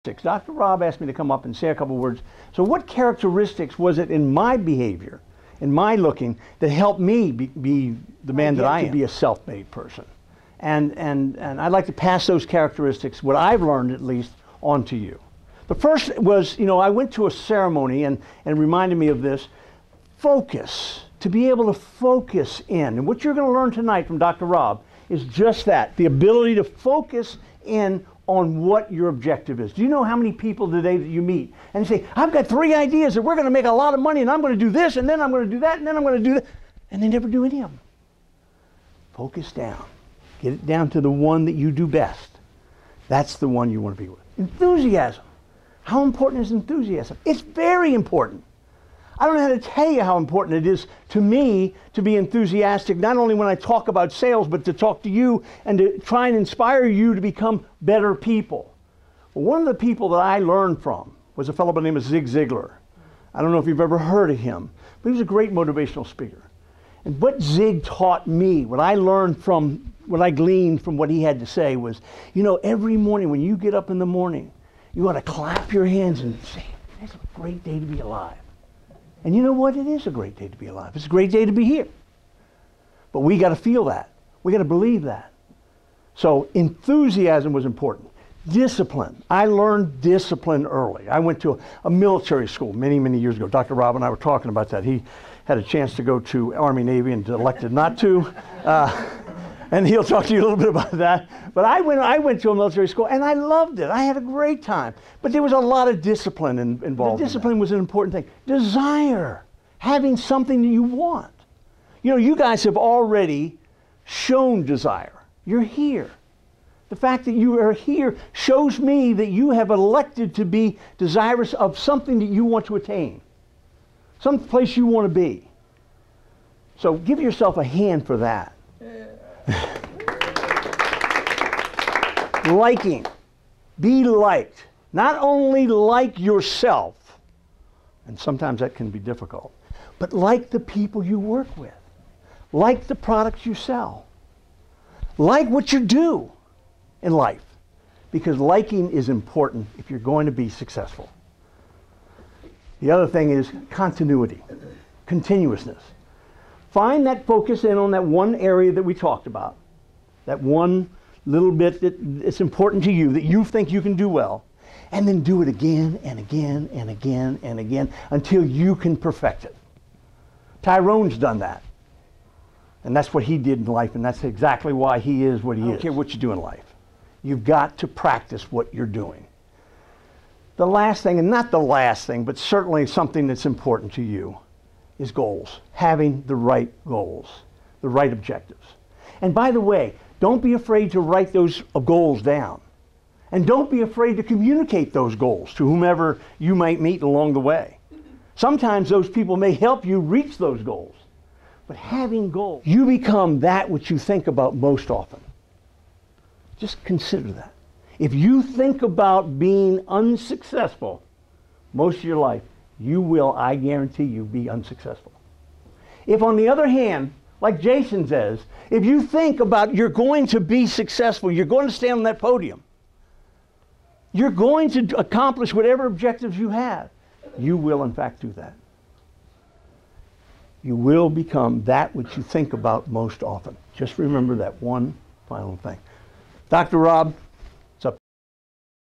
Dr. Rob asked me to come up and say a couple words. So what characteristics was it in my behavior, in my looking, that helped me be the man that I am? To be a self-made person. And I'd like to pass those characteristics, what I've learned at least, on to you. The first was, I went to a ceremony and reminded me of this. Focus. To be able to focus in. And what you're going to learn tonight from Dr. Rob is just that. The ability to focus in on what your objective is. Do you know how many people today that you meet and say, I've got 3 ideas that we're going to make a lot of money and I'm going to do this and then I'm going to do that and then I'm going to do that. And they never do any of them. Focus down. Get it down to the one that you do best. That's the one you want to be with. Enthusiasm. How important is enthusiasm? It's very important. I don't know how to tell you how important it is to me to be enthusiastic, not only when I talk about sales, but to talk to you and to try and inspire you to become better people. Well, one of the people that I learned from was a fellow by the name of Zig Ziglar. I don't know if you've ever heard of him, but he was a great motivational speaker. And what Zig taught me, what I learned from, what I gleaned from what he had to say was, every morning when you get up in the morning, you ought to clap your hands and say, it's a great day to be alive. And you know what? It is a great day to be alive. It's a great day to be here. But we got to feel that. We got to believe that. So enthusiasm was important. Discipline. I learned discipline early. I went to a military school many, many years ago. Dr. Rob and I were talking about that. He had a chance to go to Army, Navy and elected not to. And he'll talk to you a little bit about that. But I went to a military school and I loved it. I had a great time. But there was a lot of discipline involved. The discipline was an important thing. Desire. Having something that you want. You guys have already shown desire. You're here. The fact that you are here shows me that you have elected to be desirous of something that you want to attain. Some place you want to be. So give yourself a hand for that. Liking. Be liked. Not only like yourself, and sometimes that can be difficult, but like the people you work with. Like the products you sell. Like what you do in life. Because liking is important if you're going to be successful. The other thing is continuity. Continuousness. Find that focus in on that one area that we talked about. That one little bit that it's important to you, that you think you can do well. And then do it again and again and again and again until you can perfect it. Tyrone's done that. And that's what he did in life, and that's exactly why he is what he is. I don't care what you do in life. You've got to practice what you're doing. The last thing, and not the last thing, but certainly something that's important to you, is goals. Having the right goals, the right objectives. And by the way, don't be afraid to write those goals down. And don't be afraid to communicate those goals to whomever you might meet along the way. Sometimes those people may help you reach those goals. But having goals, you become that which you think about most often. Just consider that. If you think about being unsuccessful most of your life, you will, I guarantee you, be unsuccessful. If on the other hand, like Jason says, if you think about you're going to be successful, you're going to stand on that podium, you're going to accomplish whatever objectives you have, you will in fact do that. You will become that which you think about most often. Just remember that one final thing. Dr. Rob,